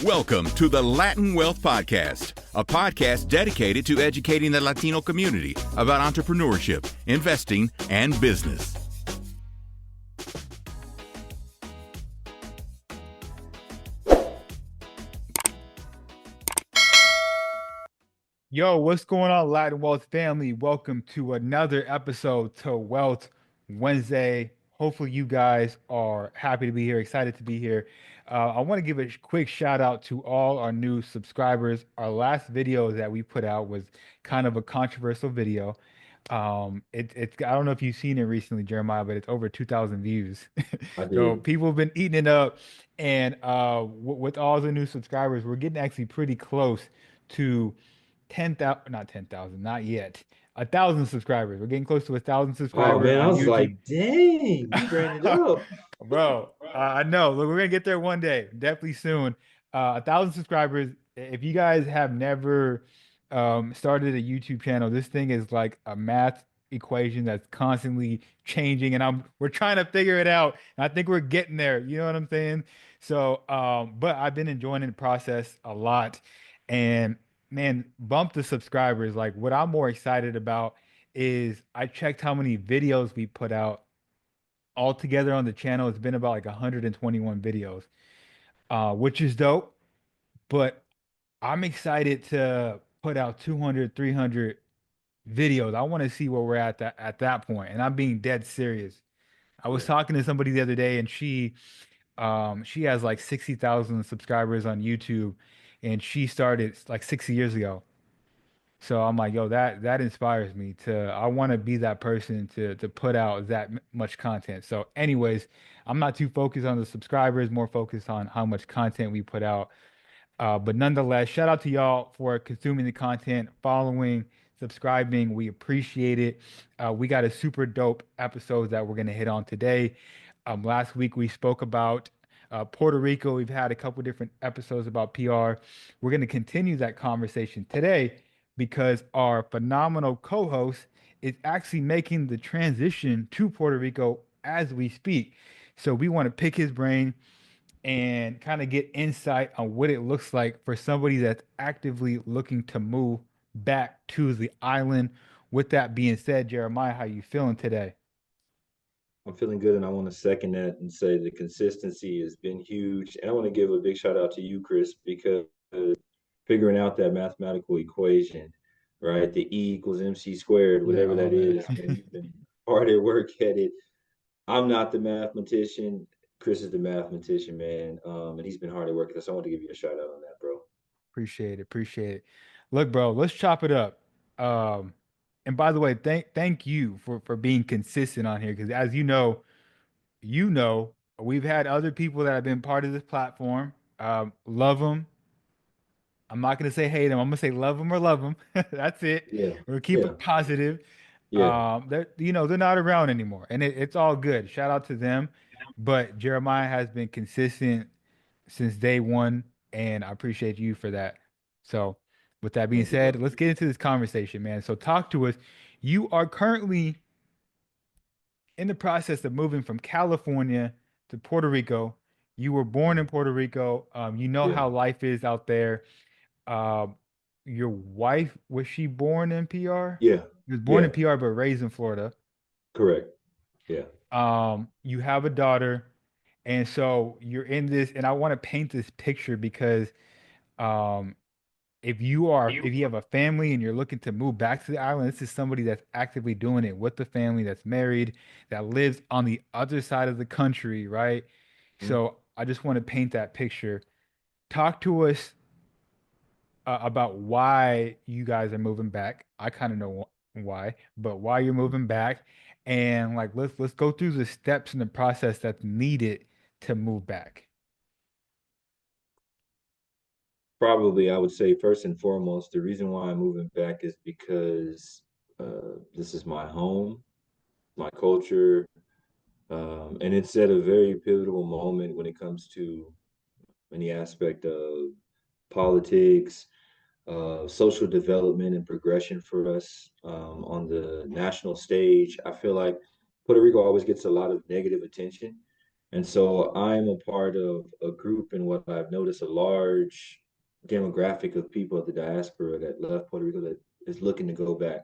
Welcome to the Latin Wealth Podcast, a podcast dedicated to educating the Latino community about entrepreneurship, investing, and business. Yo, what's going on, Latin Wealth family? Welcome to another episode to Wealth Wednesday. Hopefully, you guys are happy to be here, excited to be here. I want to give a quick shout out to all our new subscribers. Our last video that we put out was kind of a controversial video. It's I don't know if you've seen it recently, Jeremiah, but it's over 2,000 views. I So did. people have been eating it up, and with all the new subscribers, we're getting actually pretty close to 10,000, not 10,000, not yet. 1,000 subscribers. We're getting close to 1,000 Oh subscribers man, I on was YouTube. like, dang, you ran it up. Bro, I know. Look, we're gonna get there one day, definitely soon. 1,000 subscribers. If you guys have never started a YouTube channel, this thing is like a math equation that's constantly changing, and we're trying to figure it out. And I think we're getting there. You know what I'm saying? So, but I've been enjoying the process a lot, and man, bump the subscribers. Like, what I'm more excited about is I checked how many videos we put out altogether on the channel. It's been about like 121 videos, which is dope. But I'm excited to put out 200, 300 videos. I want to see where we're at that point, and I'm being dead serious. I was Yeah. talking to somebody the other day, and she has like 60,000 subscribers on YouTube, and she started like 60 years ago. So I'm like, yo, that inspires me to. I want to be that person to put out that much content. So, anyways, I'm not too focused on the subscribers, more focused on how much content we put out. But nonetheless, shout out to y'all for consuming the content, following, subscribing. We appreciate it. We got a super dope episode that we're gonna hit on today. Last week we spoke about Puerto Rico. We've had a couple different episodes about PR. We're gonna continue that conversation today because our phenomenal co-host is actually making the transition to Puerto Rico as we speak. So we want to pick his brain and kind of get insight on what it looks like for somebody that's actively looking to move back to the island. With that being said, Jeremiah, how you feeling today? I'm feeling good, and I want to second that and say the consistency has been huge. And I want to give a big shout out to you, Chris, because figuring out that mathematical equation, right? The E equals MC squared, Yeah, whatever oh that man. is, man, you've been hard at work at it. I'm not the mathematician. Chris is the mathematician, man. And he's been hard at work. So I want to give you a shout out on that, bro. Appreciate it. Appreciate it. Look, bro, let's chop it up. Um, and by the way, thank you for being consistent on here because as you know, we've had other people that have been part of this platform. Love them. I'm not gonna say hate them. I'm gonna say love them or love them. That's it. Yeah. We're keep Yeah. it positive. Yeah. They're not around anymore, and it's all good. Shout out to them. But Jeremiah has been consistent since day one, and I appreciate you for that. So, with that being Thank you, bro. said, let's get into this conversation, man. So, talk to us. You are currently in the process of moving from California to Puerto Rico. You were born in Puerto Rico. You know Yeah. how life is out there. Uh, your wife, was she born in PR? Yeah. She was born Yeah. in PR but raised in Florida. Correct. Yeah. You have a daughter, and so you're in this, and I want to paint this picture because um, if you have a family and you're looking to move back to the island, this is somebody that's actively doing it with the family, that's married, that lives on the other side of the country, right? Mhm. So I just want to paint that picture. Talk to us about why you guys are moving back. I kind of know why, but why you're moving back, and like let's go through the steps in the process that's needed to move back. Probably, I would say first and foremost, the reason why I'm moving back is because this is my home, my culture, and it's at a very pivotal moment when it comes to any aspect of politics, social development, and progression for us on the national stage. I feel like Puerto Rico always gets a lot of negative attention, And so I'm a part of a group, and what I've noticed, a large demographic of people of the diaspora that left Puerto Rico that is looking to go back.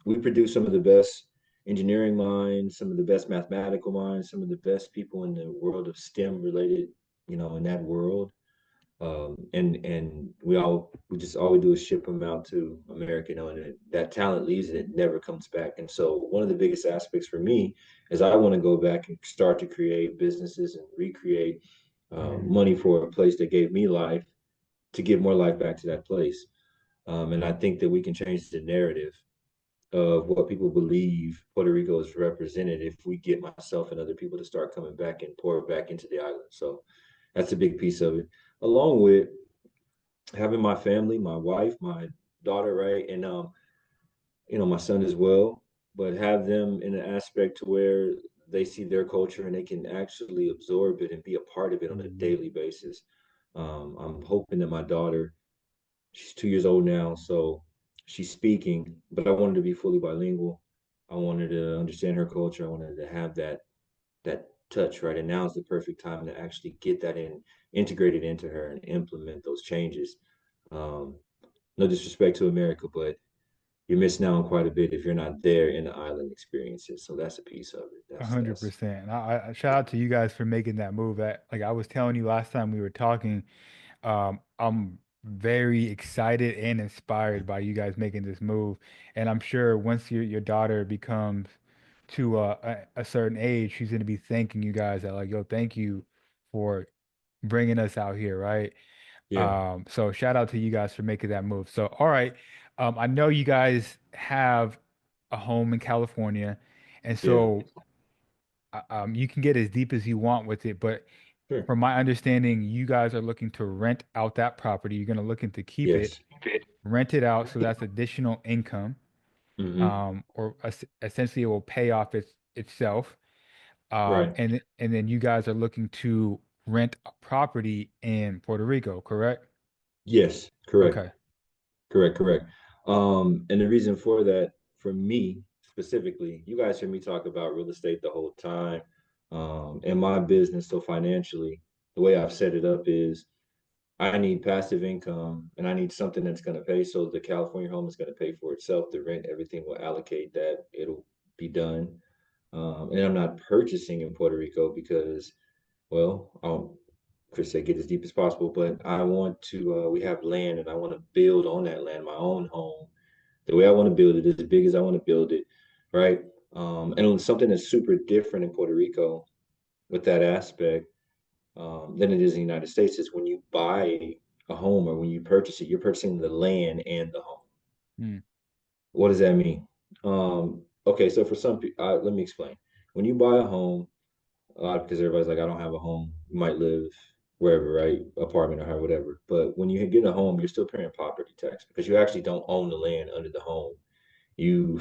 We produce some of the best engineering minds, some of the best mathematical minds, some of the best people in the world of STEM related, in that world. And we just all we do is ship them out to America, and that talent leaves and it never comes back. And so one of the biggest aspects for me is I want to go back and start to create businesses and recreate Hmm. money for a place that gave me life to give more life back to that place. And I think that we can change the narrative of what people believe Puerto Rico is represented if we get myself and other people to start coming back and pour back into the island. So that's a big piece of it, along with having my family, my wife, my daughter, right, and my son as well, but have them in an aspect to where they see their culture and they can actually absorb it and be a part of it on a Hmm. daily basis. I'm hoping that my daughter, she's 2 years old now, so she's speaking, but I wanted to be fully bilingual. I wanted to understand her culture. I wanted to have that touch, right? And now is the perfect time to actually get that in, integrated into her and implement those changes. Um, no disrespect to America, but you're missing out on quite a bit if you're not there in the island experiences. So that's a piece of it. A That's hundred percent. I shout out to you guys for making that move. That, like I was telling you last time we were talking, I'm very excited and inspired by you guys making this move. And I'm sure once your daughter becomes to a certain age, she's gonna be thanking you guys that like, yo, thank you for bringing us out here, right? yeah, So shout out to you guys for making that move. So, all right, I know you guys have a home in California, and yeah, so you can get as deep as you want with it, but sure, from my understanding, you guys are looking to rent out that property. You're going to looking to keep it, yes, rent it out, so that's additional income, mm-hmm. or essentially it will pay off itself. Right, And then you guys are looking to rent a property in Puerto Rico, correct? yes, correct. Okay. Correct, correct. And the reason for that, for me specifically, you guys hear me talk about real estate the whole time. And my business, so financially, the way I've set it up is I need passive income and I need something that's going to pay. So the California home is going to pay for itself. The rent, everything will allocate that. It'll be done. And I'm not purchasing in Puerto Rico because, well, I'll per se get as deep as possible, but I want to, we have land and I want to build on that land, my own home, the way I want to build it, as big as I want to build it, right? And something that's super different in Puerto Rico with that aspect than it is in the United States is when you buy a home or when you purchase it, you're purchasing the land and the home. Mm, What does that mean? Okay, so for some people, let me explain. When you buy a home, because everybody's like, I don't have a home. You might live wherever, right? Apartment or whatever. But when you get a home, you're still paying property tax because you actually don't own the land under the home. You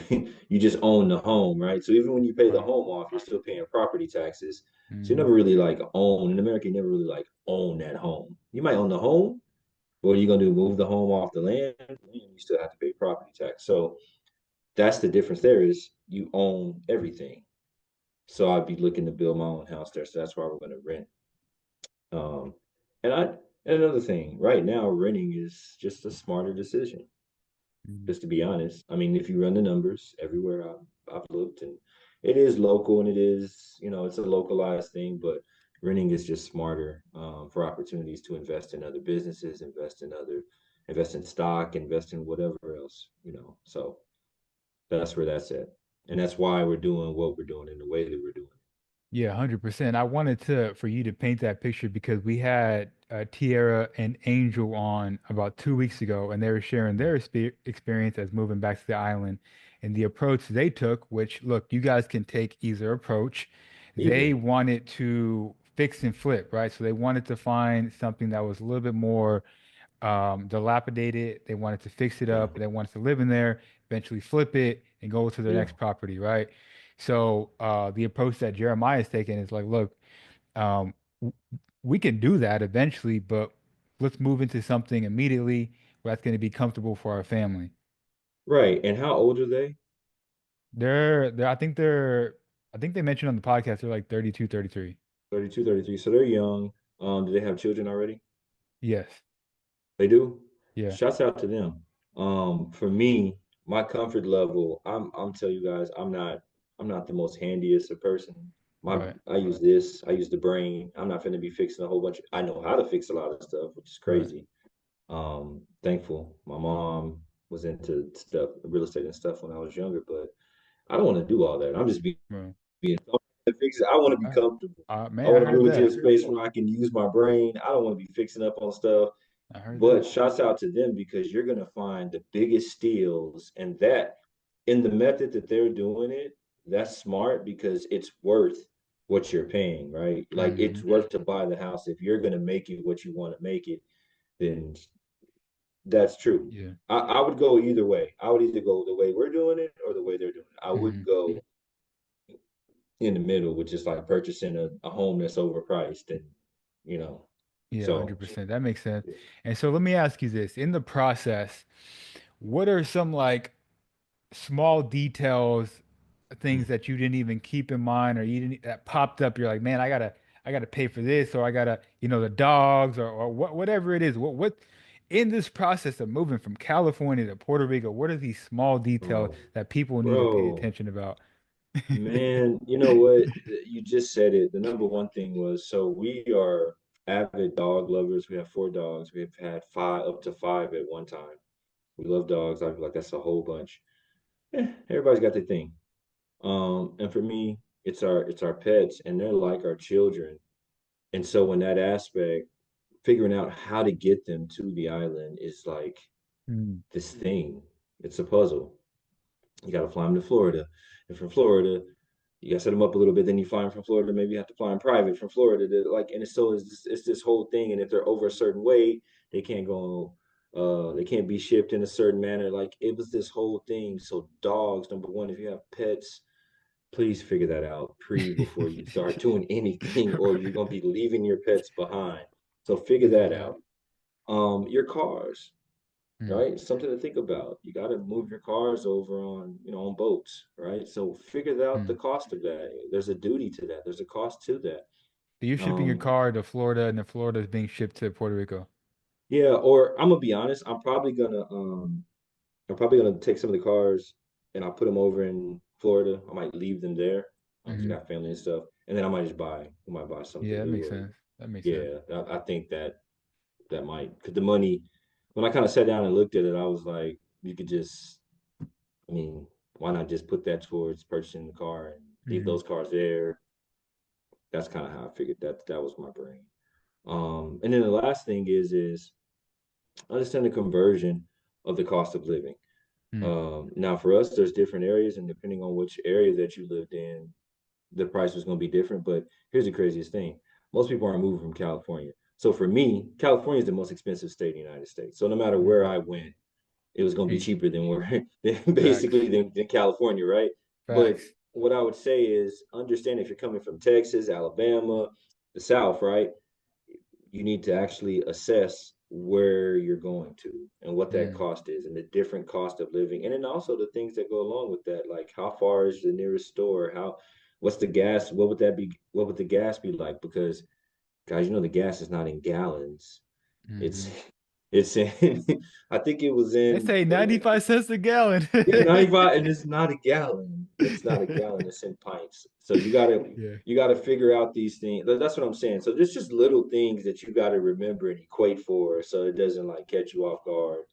you just own the home, right? So even when you pay the right. home off, you're still paying property taxes. So you Hmm. never really like own in America. You never really like own that home. You might own the home, but what are you gonna do? Move the home off the land? You still have to pay property tax. So that's the difference. There is you own everything. So I'd be looking to build my own house there. So that's why we're gonna rent. Um, and I and another thing, right now renting is just a smarter decision. Just to be honest, I mean, if you run the numbers everywhere I've looked, and it is local and it is, it's a localized thing, but renting is just smarter for opportunities to invest in other businesses, invest in stock, invest in whatever else. So that's where that's at, and that's why we're doing what we're doing in the way that we're doing. Yeah, 100%. I wanted to for you to paint that picture because we had Tierra and Angel on about 2 weeks ago, and they were sharing their experience as moving back to the island and the approach they took. Which, look, you guys can take either approach. They Either, wanted to fix and flip, right? So they wanted to find something that was a little bit more dilapidated. They wanted to fix it yeah, up. They wanted to live in there, eventually flip it and go to their yeah. next property, right? So the approach that Jeremiah is taking is like, look, um, w- we can do that eventually, but let's move into something immediately where that's going to be comfortable for our family. Right. And how old are they? They're I think they mentioned on the podcast they're like 32, 33. 32, 33. So they're young. Do they have children already? Yes. They do. Yeah. Shouts out to them. For me, my comfort level, I'm tell you guys, I'm not the most handiest of person. Right. I use this, I use the brain. I'm not gonna be fixing a whole bunch. I know how to fix a lot of stuff, which is Right. crazy. Thankful. My mom was into stuff, real estate and stuff when I was younger, but I don't want to do all that. I'm just Right. being to fix it. I want to be I, comfortable. I man, I want to heard move into a that. space where I can use my brain. I don't want to be fixing up on stuff. I heard But that. shouts out to them because you're gonna find the biggest steals and that in the method that they're doing it, that's smart because it's worth what you're paying, right? Like Hmm. it's worth to buy the house. If you're gonna make it what you want to make it, then that's true. Yeah. I would go either way. I would either go the way we're doing it or the way they're doing it. I wouldn't Hmm. go in the middle, which is like purchasing a home that's overpriced and you know. Yeah, So 100%. That makes sense. And so let me ask you this. In the process, what are some like small details, things that you didn't even keep in mind or you didn't that popped up? You're like, man, I gotta pay for this, or I gotta, the dogs or whatever it is. What in this process of moving from California to Puerto Rico, what are these small details bro, that people need to pay bro, attention about? man, you know what? You just said it. The number one thing was so we are avid dog lovers. We have 4 dogs. We've had five, up to five at one time. We love dogs. I feel like that's a whole bunch. Everybody's got their thing. And for me, it's our pets, and they're like our children. And so in that aspect, figuring out how to get them to the island is like Mm, this thing. It's a puzzle. You got to fly them to Florida, and from Florida, you got to set them up a little bit. Then you fly them from Florida. Maybe you have to fly them private from Florida. Like, and it's this whole thing. And if they're over a certain weight, they can't go. They can't be shipped in a certain manner. Like it was this whole thing. So dogs, number one, if you have pets, please figure that out before you start doing anything, or you're gonna be leaving your pets behind. So figure that yeah. out. Your cars, Mm, right? Something to think about. You got to move your cars over on boats, right? So figure out the mm. cost of that. There's a duty to that. There's a cost to that. So you're shipping your Um, car to Florida, and then Florida is being shipped to Puerto Rico. yeah, or I'm gonna be honest, I'm probably gonna take some of the cars and I'll put them over in Florida. I might leave them there because I Hmm. got family and stuff, and then I might buy Yeah, something that makes new. sense. That makes sense. Yeah, I think that might because the money. When I kind of sat down and looked at it, I was like, you could just I mean, why not just put that towards purchasing the car and leave Hmm. those cars there? That's kind of how I figured that was my brain. And then the last thing is understand the conversion of the cost of living. Mm, Now for us, there's different areas, and depending on which area that you lived in, the price was going to be different. But here's the craziest thing: most people aren't moving from California. So for me, California is the most expensive state in the United States. So no matter where mm. I went, it was going to be Hey, cheaper than where than facts. basically than California, right? But Facts. what I would say is understand if you're coming from Texas, Alabama, the South, right? You need to actually assess where you're going to and what that Mm, cost is and the different cost of living. And then also the things that go along with that, like how far is the nearest store? What's the gas? What would that be? What would the gas be like? Because guys, the gas is not in gallons. It's hmm. it's in I think it was They in say what did I 95 cents a gallon. yeah, 95, and it's not a gallon. It's not a gallon, it's in pints. So you gotta Yeah. you gotta figure out these things. That's what I'm saying. So there's just little things that you gotta remember and equate for so it doesn't like catch you off guard.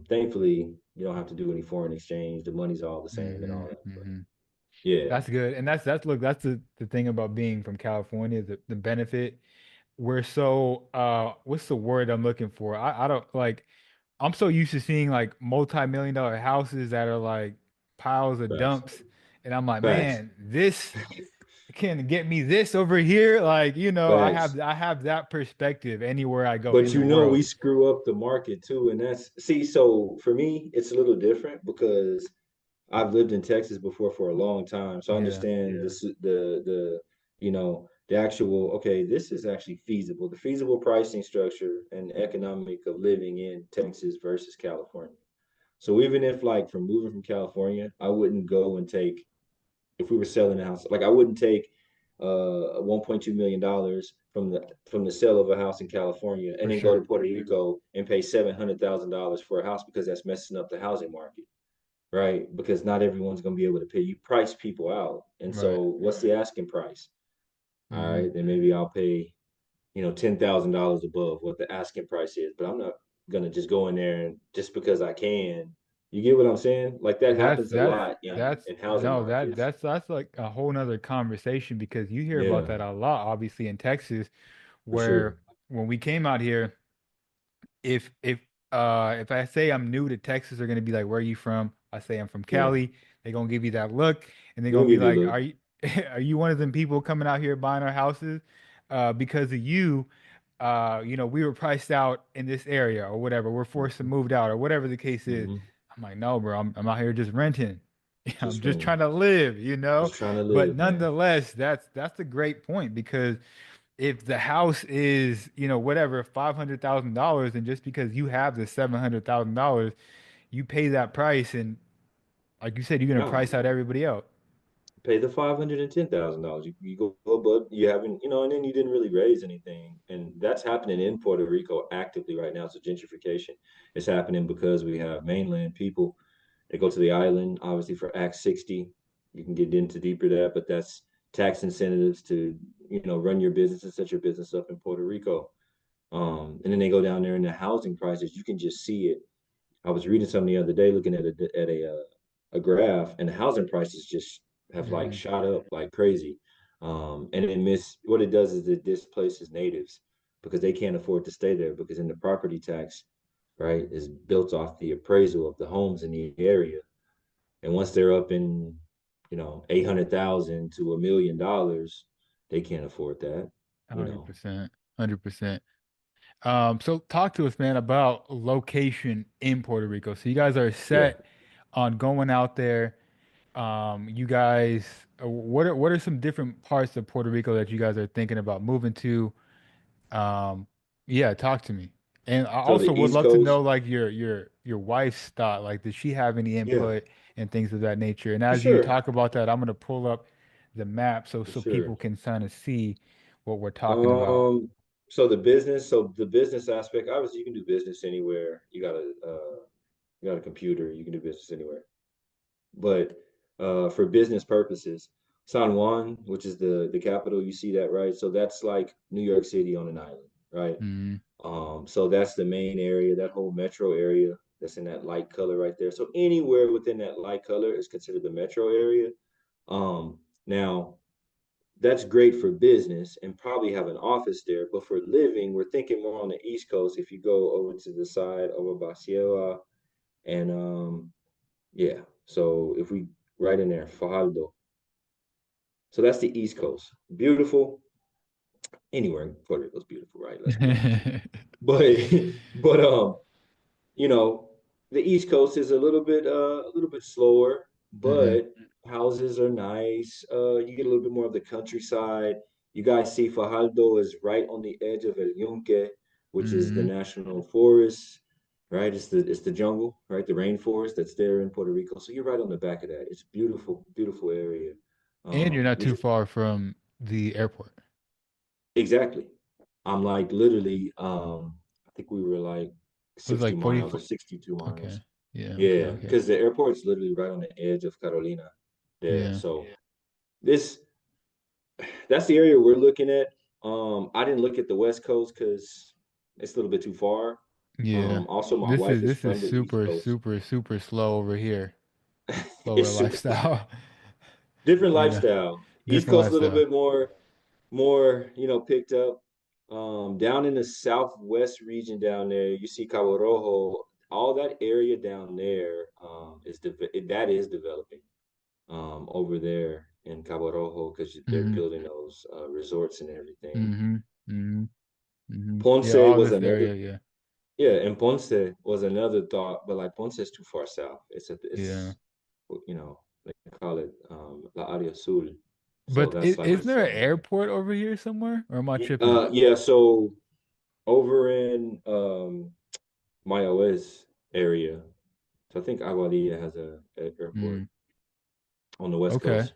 Thankfully, you don't have to do any foreign exchange. The money's all the same and Hmm. all that. But Hmm. yeah, That's good. And that's look, that's the thing about being from California, the benefit. We're so what's the word I'm looking for? I don't like I'm so used to seeing like multi-million dollar houses that are like piles of facts. dumps. And I'm like, Facts. man, this can get me this over here. Like, I Facts. have I have that perspective anywhere I go But in the world. we screw up the market too. And that's see, so for me, it's a little different because I've lived in Texas before for a long time, so I Yeah. understand this the actual okay, this is actually feasible, the feasible pricing structure and economic of living in Texas versus California. So even if like from moving from California, I wouldn't go and take if we were selling a house, like I wouldn't take $1.2 million from the sale of a house in California and For then go sure. to Puerto Rico and pay $700,000 for a house because that's messing up the housing market, right? Because not everyone's going to be able to pay. You price people out, and Right. so what's the asking price? All Hmm. right, then maybe I'll pay $10,000 above what the asking price is, but I'm not gonna just go in there and just because I can. You get what I'm saying? Like that That's happens a that's lot that's in housing no, markets. that's like a whole nother conversation because you hear about Yeah, that a lot, obviously in Texas, for sure. where when we came out here, if I say I'm new to Texas, they're gonna be like, "Where are you from?" I say I'm from Yeah, Cali. They're gonna give you that look, and they're they're gonna gonna be give you a like, look. "Are you are you one of them people coming out here buying our houses? Because of you, we were priced out in this area or whatever. We're forced to move out or whatever the case is." Hmm. I'm like, "No, bro. I'm out here just renting. I'm Just just renting, trying to live, you know." just trying to But live, man. nonetheless, that's a great point because if the house is, whatever, $500,000, and just because you have the $700,000, you pay that price, and like you said, you're gonna No, price out everybody else. pay the $510,000. You go above, you haven't, and then you didn't really raise anything, and that's happening in Puerto Rico actively right now. So gentrification is happening because we have mainland people. They go to the island, obviously for Act 60. You can get into deeper that, but that's tax incentives to, run your business and set your business up in Puerto Rico. And then they go down there and the housing prices, you can just see it. I was reading something the other day, looking at a graph, and the housing prices just have like Hmm. shot up like crazy. And it what it does is it displaces natives because they can't afford to stay there because in the property tax, right, is built off the appraisal of the homes in the area. And once they're up in, 800,000 to $1 million, they can't afford that, you know. 100%, 100%. So talk to us, man, about location in Puerto Rico. So you guys are Yeah. set on going out there. You guys, what are some different parts of Puerto Rico that you guys are thinking about moving to? Um, yeah, talk to me. And I So the also would East love to know Coast, like your wife's thought. Like, does she have any yeah, input and things of that nature? And for as you sure. talk about that, I'm gonna pull up the map For so sure. people can kind of see what we're talking about. Um, so the business aspect, obviously you can do business anywhere. You got a computer, you can do business anywhere. But for business purposes, San Juan, which is the capital, you see that, right? So that's like New York City on an island, right? Mm, So that's the main area, that whole metro area that's in that light color right there. So anywhere within that light color is considered the metro area. Now that's great for business and probably have an office there. But for living, we're thinking more on the East Coast. If you go over to the side over Basiela and yeah, so if we right in there, Fajardo. So that's the East Coast. Beautiful. Anywhere in Puerto Rico is beautiful, right? Let's be honest. mm. But but you know, the East Coast is a little bit slower, Hmm. but houses are nice. You get a little bit more of the countryside. You guys see Fajardo is right on the edge of El Yunque, which is the Hmm. national forest, right? It's the jungle, right? The rainforest that's there in Puerto Rico. So you're right on the back of that. It's beautiful, beautiful area. And you're not We too just far from the airport. exactly. I'm like literally, I think we were like It was 60 like 40. miles or 62 Okay. miles. Yeah. Okay. Yeah, Okay. because the airport's literally right on the edge of Carolina there. Yeah. So this that's the area we're looking at. I didn't look at the West Coast because it's a little bit too far. Yeah. Also my This is wife is this is from the East super, Coast. super, super slow over here. Slower It's super lifestyle. different You know, lifestyle. East different Coast a little lifestyle. bit more, picked up. Down in the southwest region down there, you see Cabo Rojo, all that area down there that is developing over there in Cabo Rojo because they're Hmm. building those resorts and everything. Hmm. Hmm. Hmm. Yeah, Ponce all was this another, area, yeah. yeah, and Ponce was another thought, but like Ponce is too far south. Yeah. They call it La Área Azul, so But that's like the isn't there an southern area. airport over here somewhere? Or am I tripping? Yeah, so over in Mayaoez area. So I think Aguadilla has a airport Mm. on the west Okay. coast.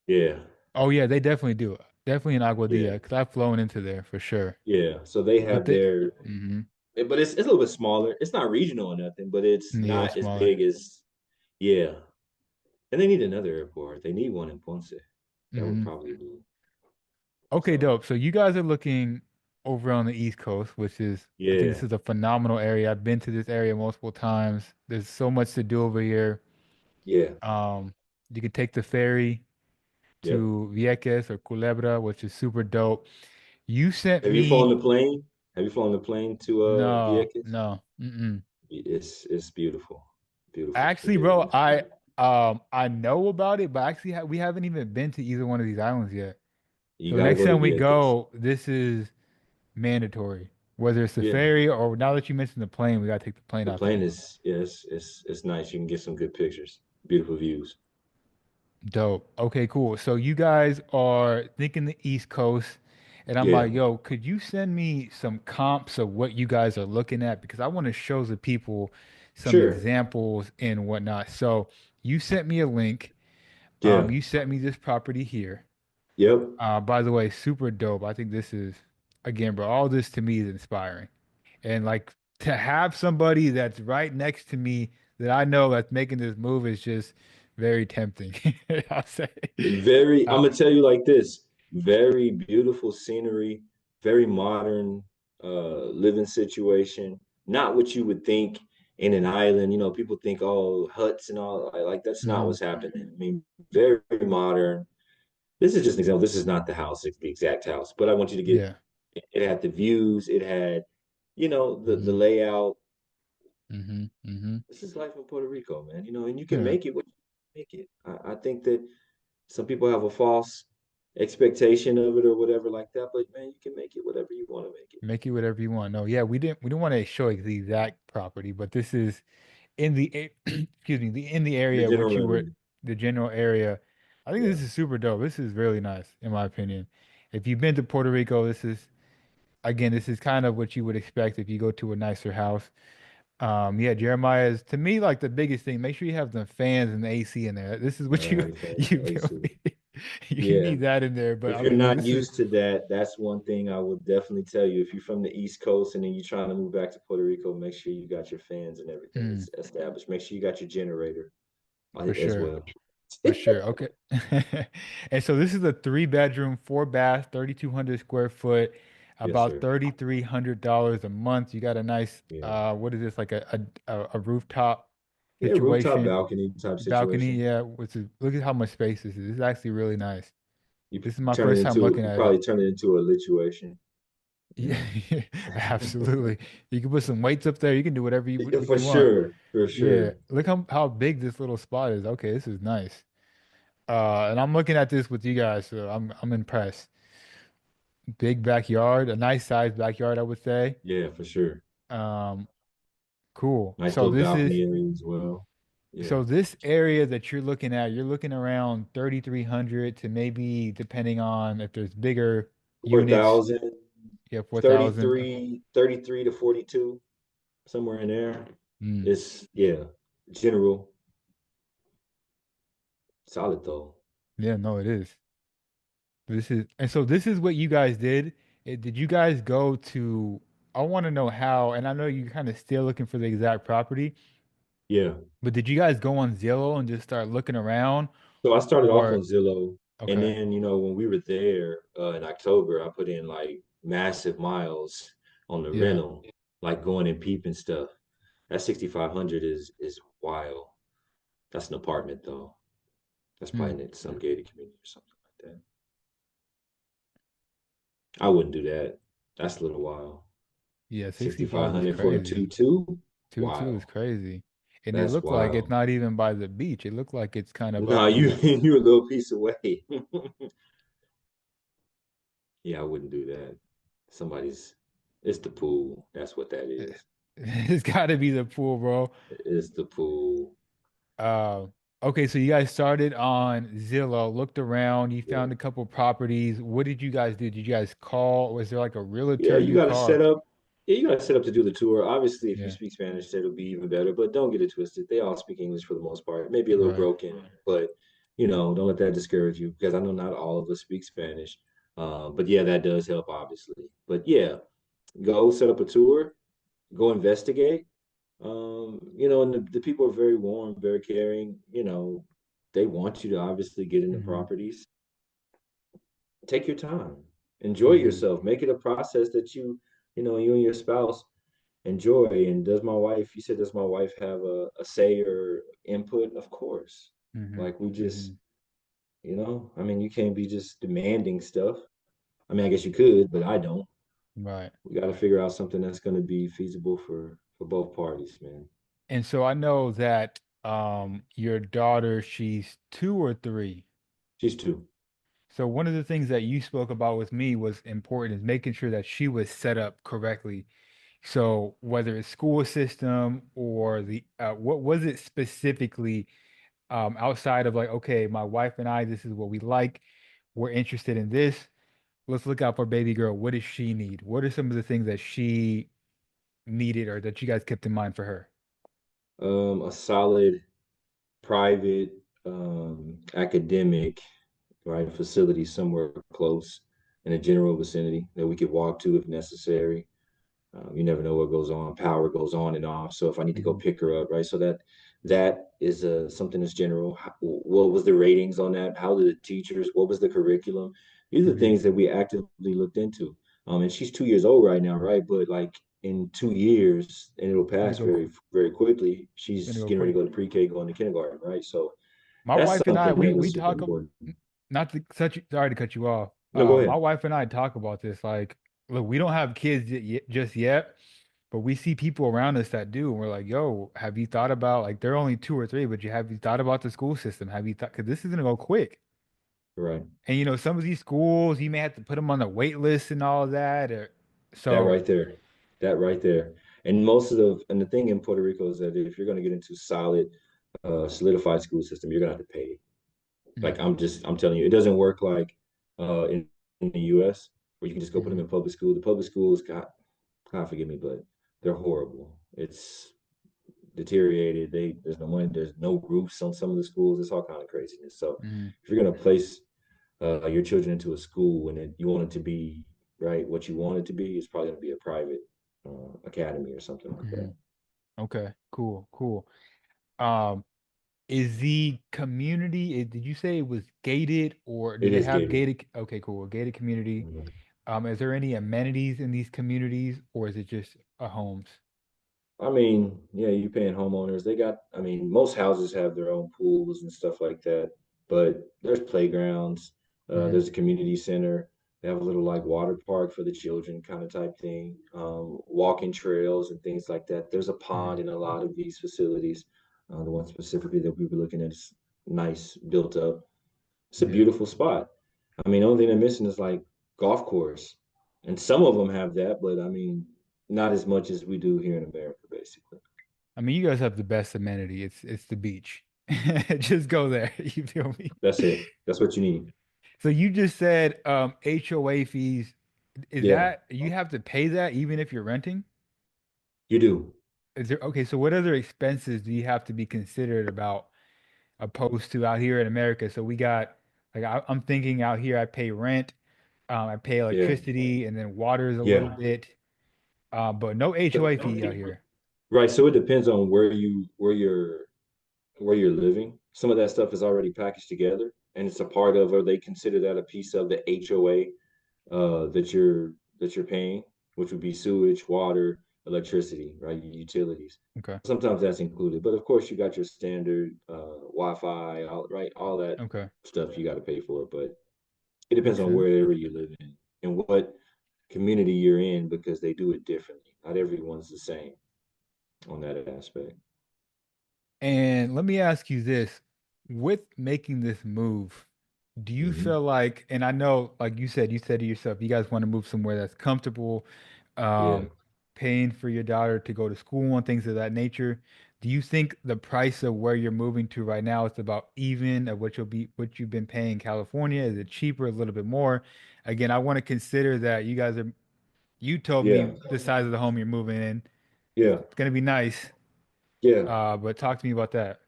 Yeah, Oh yeah, they definitely do. Definitely in yeah, Aguadilla, because I've flown into there for sure. yeah. So they But have they, their, hmm but it's a little bit smaller. It's not regional or nothing, but it's yeah, not as smaller. big as, yeah. And they need another airport. They need one in Ponce. That would hmm probably be Okay, so. dope. So you guys are looking over on the East Coast, which is, I think this Yeah, is a phenomenal area. I've been to this area multiple times. There's so much to do over here. yeah, Um, you can take the ferry yep. to Vieques or Culebra, which is super dope. You sent Have you flown the me, plane? Have you flown the plane to no, Vieques? no, mm-mm. It's beautiful, beautiful. Actually, Forget it. bro, It's beautiful. I know about it, but actually we haven't even been to either one of these islands yet. You So got to next go to time we Vieques. go, this is mandatory. Whether it's the Yeah, ferry or now that you mentioned the plane, we gotta take the plane the out plane there. is yes, it's nice. You can get some good pictures, beautiful views. Dope. Okay, cool. So you guys are thinking the East Coast, and I'm Yeah, like, yo, could you send me some comps of what you guys are looking at? Because I want to show the people some sure. examples and whatnot. So you sent me a link. Yeah, You sent me this property here. yep. By the way, super dope. I think this is, again, bro, all this to me is inspiring. And like to have somebody that's right next to me that I know that's making this move is just very tempting. I'll say. Very. I'm Uh, gonna tell you like this. Very beautiful scenery. Very modern living situation. Not what you would think in an island. You know, people think, oh, huts and all. Like that's not mhm. what's happening. I mean, very modern. This is just an example. This is not the house, it's the exact house, but I want you to get Yeah. it had the views, it had, the hmm layout. hmm This is life in Puerto Rico, man. And you can Yeah. make it what you make it. I think that some people have a false expectation of it or whatever like that, but man, you can make it whatever you want to make it. Make it whatever you want. No, yeah, we didn't want to show like the exact property, but this is in the excuse me, in the The area which general you were area. the general area. I think Yeah. this is super dope. This is really nice, in my opinion. If you've been to Puerto Rico, this is again, this is kind of what you would expect if you go to a nicer house. Yeah, Jeremiah is to me like the biggest thing. Make sure you have the fans and the AC in there. This is All what you right, fans, you AC. you Yeah. need that in there. But If I you're mean, not this is used to that, that's one thing I would definitely tell you. If you're from the East Coast and then you're trying to move back to Puerto Rico, make sure you got your fans and everything mm, established. Make sure you got your generator for as sure. well. For sure. Okay. And so this is a three bedroom, four bath, 3,200 square foot, Yes, about sir. $3,300 a month. You got a nice, Yeah. what is this, like a rooftop Yeah, rooftop situation, balcony type balcony? situation. Yeah. Which is, look at how much space this is. This is actually really nice. This is my first time looking You at it. probably turn it into a lituation. Yeah, Yeah. absolutely. You can put some weights up there. You can do whatever you Yeah, what for you want. sure. For Yeah. sure. Look how big this little spot is. Okay, this is nice. And I'm looking at this with you guys, so I'm impressed. Big backyard, a nice sized backyard, I would say. Yeah, for sure. Um, cool. Nice little balcony area as well. Yeah. So this area that you're looking at, you're looking around 3,300 to maybe depending on if there's bigger units, 4,000, yeah, 4,000. 33 to 42, somewhere in there. Mm, It's, yeah, general. Solid though. yeah, no, it is. This is, and so this is what you guys did. Did you guys go to, I want to know how, and I know you're kind of still looking for the exact property, Yeah. but did you guys go on Zillow and just start looking around So I started off on or, Zillow, and okay, then when we were there in October, I put in like massive miles on the yeah. rental, like going and peeping stuff. That 6,500 is wild. That's an apartment though. That's Hmm. probably in some gated community or something like that. I wouldn't do that. That's a little wild. Yeah, 65 is 6,500 for a crazy. 2-2. 2-2 is Wow, crazy. And it that's looked like it's wild. not even by the beach. It looked like it's kind of Nah, up you in you're a little piece away. Yeah, I wouldn't do that. Somebody's, it's the pool. That's what that is. it's got to be the pool, bro. It's the pool. Uh, okay, so you guys started on Zillow, looked around, you Yeah. found a couple properties. What did you guys do? Did you guys call? Was there like a Yeah, realtor you you got to called? set up. Yeah, you got to set up to do the tour. Obviously, if you Yeah, speak Spanish, it'll be even better. But don't get it twisted. They all speak English for the most part. Maybe a little right. broken, but don't let that discourage you because I know not all of us speak Spanish. But yeah, that does help, obviously. But yeah, go set up a tour, go investigate. And the people are very warm, very caring. They want you to obviously get into Hmm. properties. Take your time, enjoy Hmm. yourself, make it a process that you and your spouse enjoy. And you said, does my wife have a say or input? Of course. Hmm. Like we just, Hmm. I mean, you can't be just demanding stuff. I mean, I guess you could, but I don't. Right. We got to figure out something that's going to be feasible for both parties, man. And so I know that your daughter, she's 2 or 3. She's two. So one of the things that you spoke about with me was important is making sure that she was set up correctly. So whether it's school system or the what was it specifically outside of like, okay, my wife and I, this is what we like. We're interested in this. Let's look out for baby girl. What does she need? What are some of the things that she needed or that you guys kept in mind for her? A solid private academic right facility somewhere close in a general vicinity that we could walk to if necessary. You never know what goes on. Power goes on and off. So if I need to go Hmm. pick her up, right? So that is something that's general. What was the ratings on that? How did the teachers? What was the curriculum? These are Hmm. things that we actively looked into. And she's 2 years old right now, right? But like in 2 years, and it'll Gonna pass go, very, very quickly. gonna She's go getting ready quick. to go to pre-K, going to kindergarten, right? So My that's wife and I, something that we was super talk, important. not to cut you, sorry to cut you off. No, go My ahead. wife and I talk about this. Like, look, we don't have kids just yet, but we see people around us that do, and we're like, yo, have you thought about like they're only 2 or 3, but have you thought about the school system? Have you thought because this is gonna go quick. Right. And some of these schools, you may have to put them on the wait list and all of that. Or, That so, right there. That right there. And the thing in Puerto Rico is that if you're going to get into solid, solidified school system, you're going to have to pay. Like mm, I'm telling you, it doesn't work like in the US where you can just go put them mhm, in public school. The public schools, God forgive me, but they're horrible. It's deteriorated. There's no money, there's no roofs on some of the schools. It's all kind of craziness. So mhm, if you're going to place your children into a school and you want it to be right what you want it to be, it's probably going to be a private academy or something like that. mhm. Okay, cool, cool. Um, is the community, did you say it was gated or It did it is have gated. gated? Okay, cool. A gated community. Mhm. Is there any amenities in these communities or is it just a homes? I mean, yeah, you're paying homeowners. I mean, most houses have their own pools and stuff like that, but there's playgrounds. Hmm. There's a community center. They have a little like water park for the children kind of type thing, walking trails and things like that. There's a pond Hmm. in a lot of these facilities. The one specifically that we were looking at is nice, built up. It's a Yeah. beautiful spot. I mean, the only thing they're missing is like golf course, and some of them have that, but I mean, not as much as we do here in America, basically. I mean, you guys have the best amenity. It's the beach. Just go there. You feel me? That's it. That's what you need. So you just said HOA fees. Is Yeah, that you have to pay that even if you're renting? you do. Is there okay, so what other expenses do you have to be considered about opposed to out here in America? So we got like I'm thinking out here I pay rent, I pay Yeah, electricity and then water is a little yeah. bit, but no HOA fee out here. Right. So it depends on where you're living. Some of that stuff is already packaged together, and it's a part of, or they consider that a piece of the HOA that you're paying, which would be sewage, water, electricity, right? Utilities. Okay. Sometimes that's included, but of course you got your standard Wi-Fi, all that Okay. stuff you got to pay for. But it depends Makes on sense. wherever you live in and what community you're in because they do it differently. Not everyone's the same on that aspect. And let me ask you this, with making this move, do you Hmm. feel like, and I know, like you said to yourself, you guys want to move somewhere that's comfortable, Yeah, um, paying for your daughter to go to school and things of that nature. Do you think the price of where you're moving to right now is about even of what you've been paying in California? Is it cheaper, a little bit more? Again, I want to consider that you told yeah, me the size of the home you're moving in. yeah, It's gonna be nice. yeah. But talk to me about that.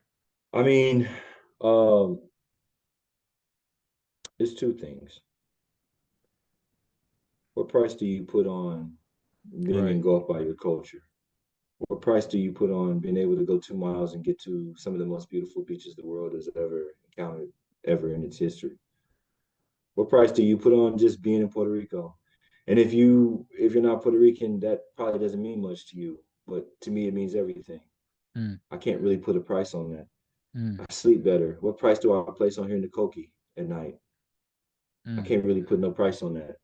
I mean, um, it's two things. What price do you put on being Right. engulfed by your culture? What price do you put on being able to go 2 miles and get to some of the most beautiful beaches the world has ever encountered, ever in its history? What price do you put on just being in Puerto Rico? And if you're not Puerto Rican, that probably doesn't mean much to you, but to me it means everything. Mm, I can't really put a price on that. mm, I sleep better. What price do I place on hearing the Koki at night? I mm, can't really put no price on that.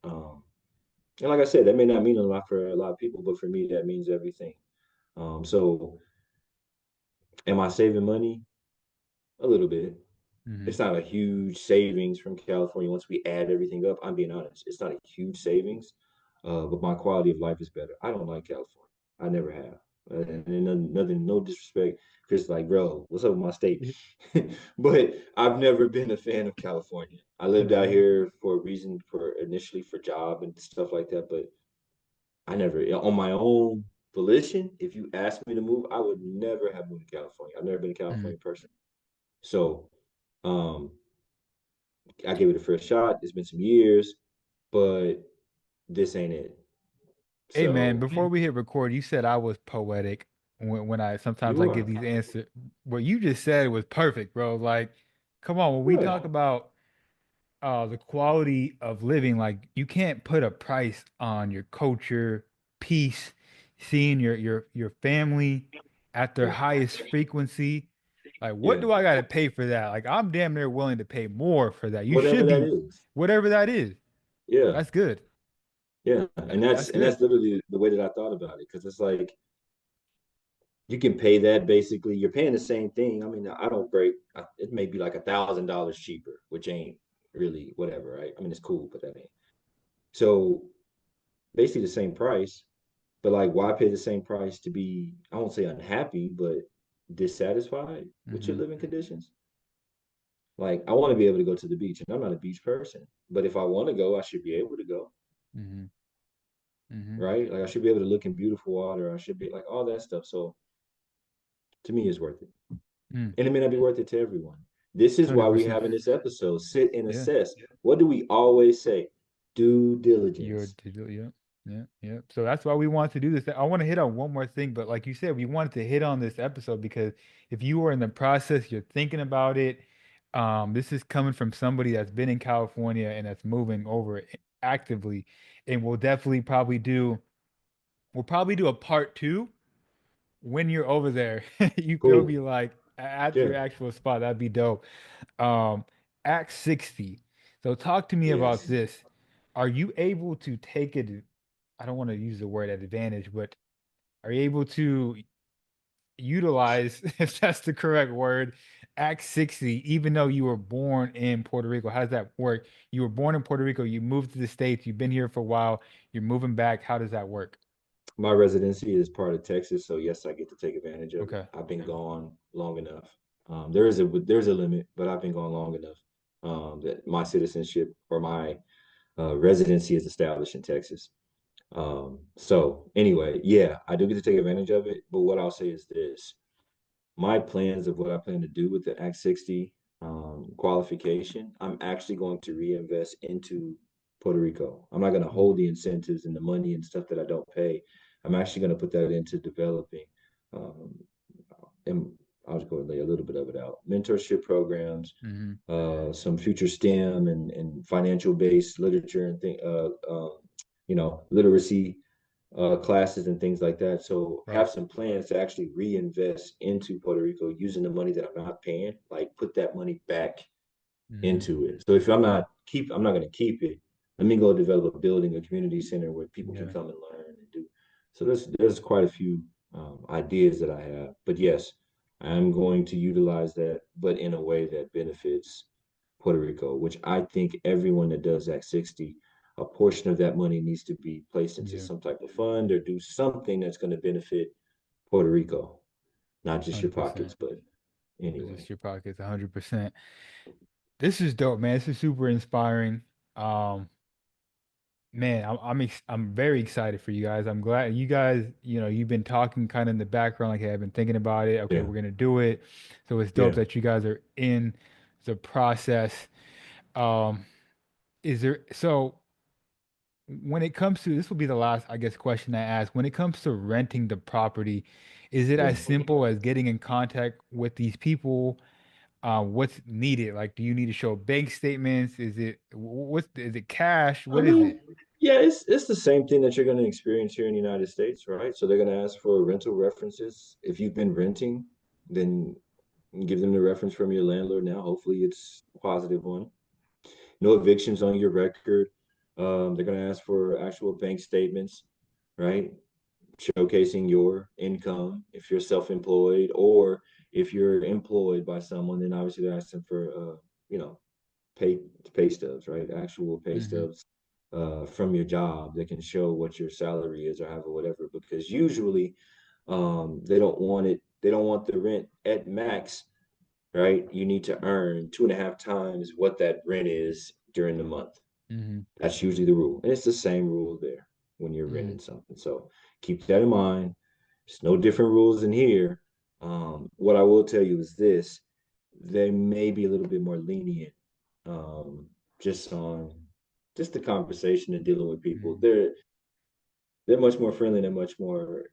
And like I said, that may not mean a lot for a lot of people, but for me, that means everything. So am I saving money? A little bit. mm, It's not a huge savings from California once we add everything up. I'm being honest. It's not a huge savings, but my quality of life is better. I don't like California. I never have. And nothing, no disrespect. Chris, like, bro, what's up with my state? mm. But I've never been a fan of California. I lived out Right. here for a reason, for initially for job and stuff like that. But I never, on my own volition, if you asked me to move, I would never have moved to California. I've never been a Mm. California person. So, um, I gave it a first shot. It's been some years, but this ain't it. Hey man, So before we hit record, you said I was poetic when I sometimes you I give are. these answers. What you just said was perfect, bro. Like, come on, when we talk What? about the quality of living, like you can't put a price on your culture, peace, seeing your family at their Yeah. highest frequency. Like, what Yeah. do I gotta pay for that? Like, I'm damn near willing to pay more for that. You Whatever should that be is. whatever that is. Yeah. That's good. Yeah. And that's That's and that's good. literally the way that I thought about it. Because it's like you can pay that basically. You're paying the same thing. I mean, I don't break. It may be like $1,000 cheaper, which ain't really whatever, right? I mean, it's cool, but that ain't. So basically the same price. But like, why pay the same price to be, I won't say unhappy, but dissatisfied with your Hmm. living conditions? Like, I want to be able to go to the beach, and I'm not a beach person. But if I want to go, I should be able to go, Hmm. Hmm. right? Like, I should be able to look in beautiful water. I should be like all that stuff. So to me, it's worth it. Mm. And it may not be worth it to everyone. This is why we 100%. have in this episode sit and Yeah. assess. What do we always say? Due Your diligence. digital, yeah, yeah, yeah. So that's why we want to do this. I want to hit on one more thing, but like you said, we wanted to hit on this episode because if you are in the process, you're thinking about it. This is coming from somebody that's been in California and that's moving over actively, and we'll probably do a part two when you're over there. It'll Cool. be like at Yeah. your actual spot. That'd be dope. Um, Act 60. So talk to me about Yes. this. Are you able to take it? I don't want to use the word advantage, but are you able to utilize, if that's the correct word, Act 60, even though you were born in Puerto Rico? How does that work? You were born in Puerto Rico, you moved to the States, you've been here for a while, you're moving back. How does that work? My residency is part of Texas, so yes, I get to take advantage of it. Okay. I've been gone long enough. There's a limit, but I've been gone long enough that my citizenship or my residency is established in Texas. So anyway, yeah, I do get to take advantage of it. But what I'll say is this: my plans of what I plan to do with the Act 60 qualification, I'm actually going to reinvest into Puerto Rico. I'm not going to Mm, hold the incentives and the money and stuff that I don't pay. I'm actually going to put that into developing, um, and I'll just go and lay a little bit of it out. Mentorship programs, mhm. some future STEM and financial based literature and literacy classes and things like that. So Right. have some plans to actually reinvest into Puerto Rico using the money that I'm not paying, like put that money back Hmm. into it. So if I'm not going to keep it. Let me go develop a building, a community center where people can Yeah. come and learn and do. So there's quite a few ideas that I have, but yes, I'm going to utilize that, but in a way that benefits Puerto Rico, which I think everyone that does Act 60, a portion of that money needs to be placed into Yeah. some type of fund or do something that's going to benefit Puerto Rico, not just your 100%. pockets, but anyway. Just your pockets, 100%. This is dope, man. This is super inspiring. Um, Man, I'm very excited for you guys. I'm glad you guys, you've been talking kind of in the background, like, hey, I've been thinking about it. Okay, Yeah, we're gonna do it. So it's dope yeah. that you guys are in the process. Um, is there so when it comes to this will be the last, I guess, question I ask. When it comes to renting the property, is it Yeah. as simple as getting in contact with these people? What's needed? Like, do you need to show bank statements? Is it what's is it cash? I What is mean, it? yeah, it's the same thing that you're going to experience here in the United States, right? So they're going to ask for rental references. If you've been renting, then give them the reference from your landlord now. Hopefully, it's a positive one. No evictions on your record. They're going to ask for actual bank statements, right? Showcasing your income if you're self-employed or if you're employed by someone, then obviously they're asking for you know, pay pay stubs, right? Actual pay Mm-hmm. stubs from your job that can show what your salary is or have or whatever. Because usually they don't want it, they don't want the rent at max, right? You need to earn 2.5 times what that rent is during the month. Mm-hmm. That's usually the rule. And it's the same rule there when you're Mm-hmm. renting something. So keep that in mind. There's no different rules in here. What I will tell you is this: they may be a little bit more lenient, um, just on just the conversation and dealing with people. Mm-hmm. They're much more friendly and much more,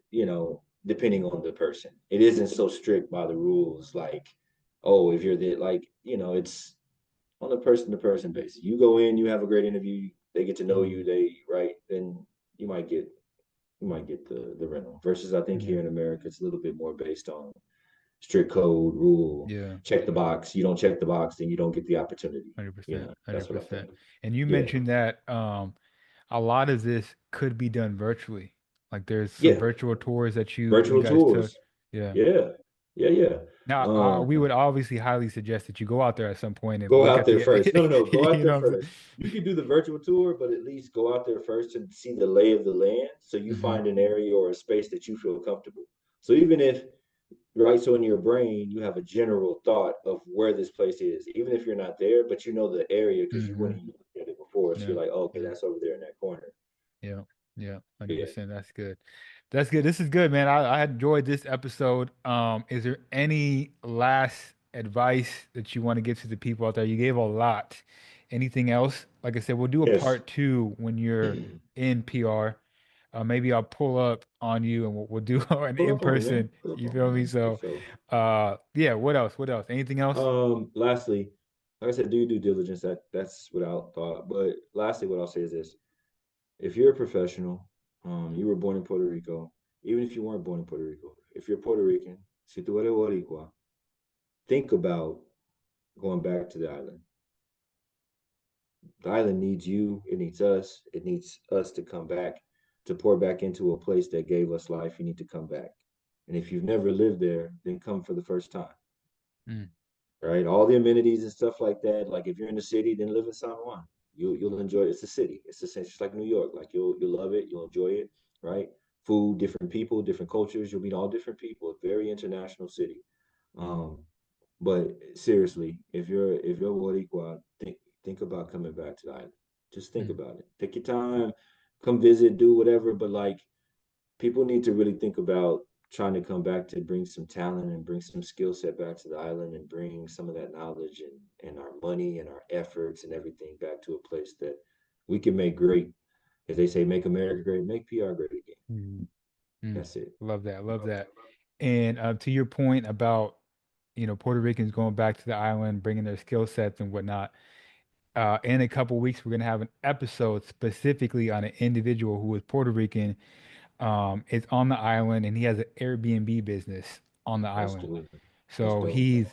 depending on the person. It isn't so strict by the rules like, oh, if you're the like, it's on a person to person basis. You go in, you have a great interview, they get to know you, they right, then you might get you might get the rental. Versus I think Mm-hmm. here in America it's a little bit more based on strict code, rule, Yeah. check the box. You don't check the box, then you don't get the opportunity. 100%. That's what I think. 100%. And you Yeah. mentioned that a lot of this could be done virtually. Like there's some Yeah. virtual tours that you Virtual guys took. tours. Yeah. Yeah. Yeah, yeah. Now, Um, we would obviously highly suggest that you go out there at some point and Go look out at there the, first. No, no, no. Go out you there know what I'm first. You can do the virtual tour, but at least go out there first and see the lay of the land so you saying? find an area or a space that you feel comfortable. So even if, right, so in your brain, you have a general thought of where this place is, even if you're not there, but you know the area because you Mm-hmm. went and you looked at it before. So Yeah. you're like, oh, okay, Yeah. that's over there in that corner. Yeah, yeah, Yeah. 100%. That's good. That's good. This is good, man. I enjoyed this episode. Is there any last advice that you want to give to the people out there? You gave a lot. Anything else? Like I said, we'll do a Yes. part two when you're in PR. Maybe I'll pull up on you and we'll do an Pull in up on me, man. person. Pull up You on me, feel me? man. For So, sure. yeah. What else? What else? Anything else? Lastly, like I said, do due diligence. That's without thought. But lastly, what I'll say is this: if you're a professional, you were born in Puerto Rico, even if you weren't born in Puerto Rico, if you're Puerto Rican, si tú eres boricua, think about going back to the island. The island needs you, it needs us, it needs us to come back, to pour back into a place that gave us life. You need to come back. And if you've never lived there, then come for the first time. Mm, Right? All the amenities and stuff like that. Like if you're in the city, then live in San Juan. You'll enjoy it. It's a city. It's just like New York. Like you'll love it. You'll enjoy it. Right? Food, different people, different cultures. You'll meet all different people. A very international city. Um, but seriously, if you're Boricua, think about coming back to the island. Just think mm, about it. Take your time, come visit, do whatever. But like people need to really think about trying to come back to bring some talent and bring some skill set back to the island and bring some of that knowledge and our money and our efforts and everything back to a place that we can make great. As they say, make America great, make PR great again. mm, mm. That's it. Love that. Love that. And to your point about Puerto Ricans going back to the island, bringing their skill sets and whatnot. In a couple weeks, we're gonna have an episode specifically on an individual who is Puerto Rican, is on the island, and he has an Airbnb business on the Let's island. do it. That's So dope. he's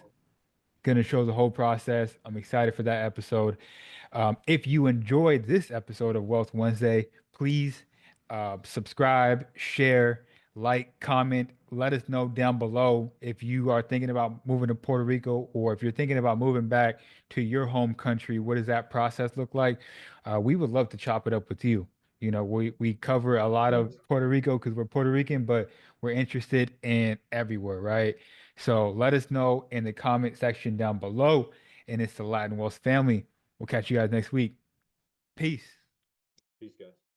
gonna show the whole process. I'm excited for that episode. If you enjoyed this episode of Wealth Wednesday, please subscribe, share, like, comment. Let us know down below if you are thinking about moving to Puerto Rico or if you're thinking about moving back to your home country. What does that process look like? We would love to chop it up with you. We cover a lot of Yes. Puerto Rico because we're Puerto Rican, but we're interested in everywhere, right? So let us know in the comment section down below. And it's the Latin Wealth family. We'll catch you guys next week. Peace. Peace, guys.